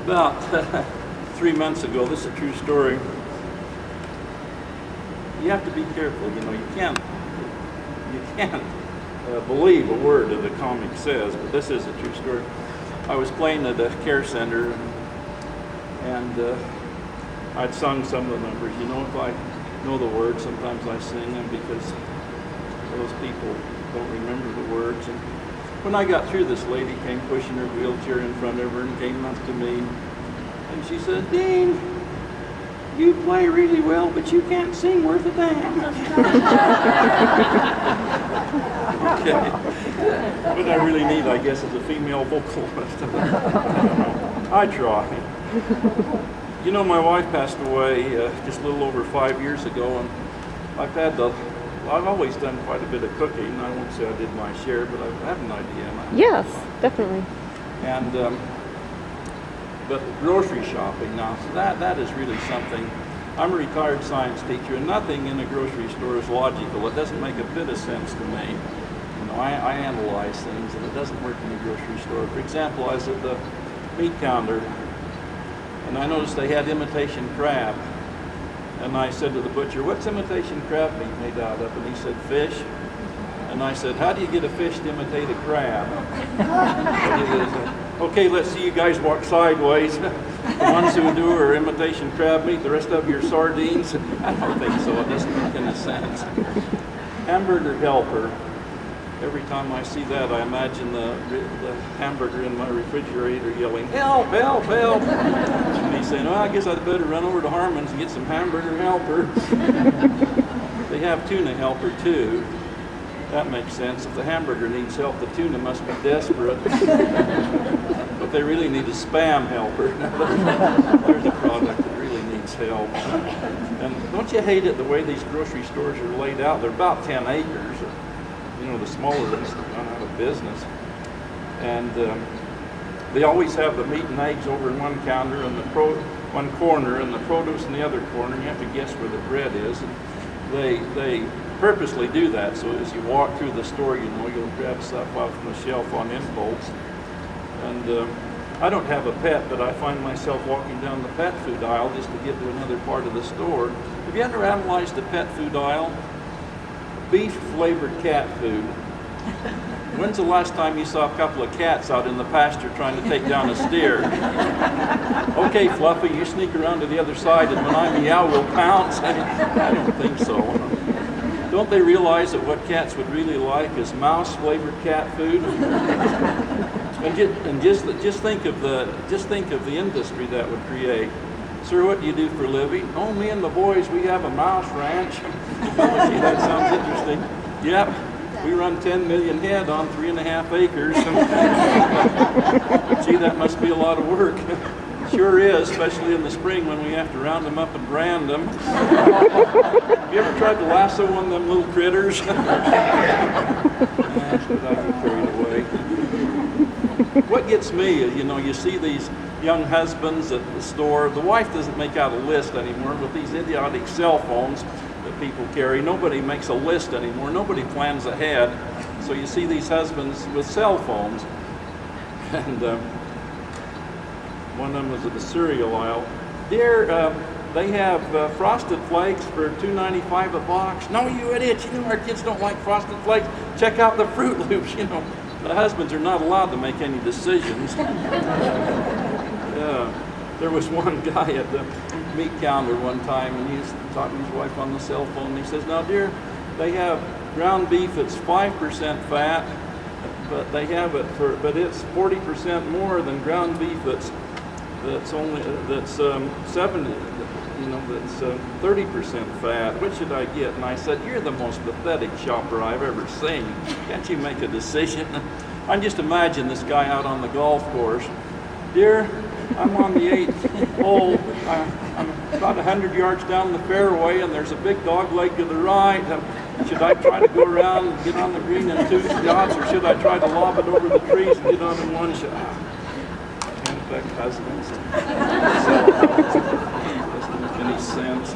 About 3 months ago, this is a true story. You have to be careful, you know, you can't believe a word that the comic says, but this is a true story. I was playing at a care center, and I'd sung some of the numbers. You know, if I know the words, sometimes I sing them because those people don't remember the words. And when I got through, this lady came pushing her wheelchair in front of her and came up to me, and she said, "Dean, you play really well, but you can't sing worth a damn." Okay. What I really need, I guess, is a female vocalist. I try. You know, my wife passed away just a little over 5 years ago, and I've always done quite a bit of cooking. I won't say I did my share, but I have an idea. Yes, definitely. And but grocery shopping now, that is really something. I'm a retired science teacher, and nothing in a grocery store is logical. It doesn't make a bit of sense to me. You know, I analyze things, and it doesn't work in a grocery store. For example, I was at the meat counter, and I noticed they had imitation crab. And I said to the butcher, "What's imitation crab meat made out of?" And he said, "Fish." And I said, "How do you get a fish to imitate a crab?" And he said, "Okay, let's see you guys walk sideways. The ones who do are imitation crab meat, the rest of you are sardines." I don't think so. It doesn't make any sense. Hamburger helper. Every time I see that, I imagine the hamburger in my refrigerator yelling, "Help, help, help." And he's saying, "Oh, I guess I'd better run over to Harmon's and get some hamburger helper." They have tuna helper too. That makes sense. If the hamburger needs help, the tuna must be desperate. What they really need is Spam helper. There's a product that really needs help. And don't you hate it the way these grocery stores are laid out? They're about 10 acres. You know, the smaller ones have gone out of business. And they always have the meat and eggs over in one counter and one corner, and the produce in the other corner. You have to guess where the bread is. And they purposely do that, so as you walk through the store, you know, you'll grab stuff off the shelf on impulse. And I don't have a pet, but I find myself walking down the pet food aisle just to get to another part of the store. Have you ever analyzed the pet food aisle? Beef flavored cat food. When's the last time you saw a couple of cats out in the pasture trying to take down a steer? Okay, Fluffy, you sneak around to the other side, and when I meow, we'll pounce. I don't think so. Don't they realize that what cats would really like is mouse-flavored cat food? And just think of the industry that would create. "Sir, what do you do for a living?" "Oh, me and the boys, we have a mouse ranch." Gee, that sounds interesting. "Yep, we run 10 million head on 3.5 acres. Gee, that must be a lot of work." "Sure is, especially in the spring when we have to round them up and brand them." "Have you ever tried to lasso one of them little critters?" But I get carried away. What gets me is, you know, you see these young husbands at the store. The wife doesn't make out a list anymore with these idiotic cell phones that people carry. Nobody makes a list anymore. Nobody plans ahead. So you see these husbands with cell phones. And one of them was at the cereal aisle. "Dear, they have Frosted Flakes for $2.95 a box." "No, you idiot, you know our kids don't like Frosted Flakes. Check out the Fruit Loops." You know, the husbands are not allowed to make any decisions. There was one guy at the meat counter one time, and he was talking to his wife on the cell phone, and he says, "Now, dear, they have ground beef that's 5% fat, but they have it but it's 40% more than ground beef that's 70, you know, that's 30% fat. What should I get?" And I said, "You're the most pathetic shopper I've ever seen. Can't you make a decision?" I just imagine this guy out on the golf course. "Dear, I'm on the 8th hole. I'm about 100 yards down the fairway, and there's a big dog leg to the right. Should I try to go around and get on the green in 2 shots, or should I try to lob it over the trees and get on in 1 shot?" Can't affect husbands. Doesn't make any sense.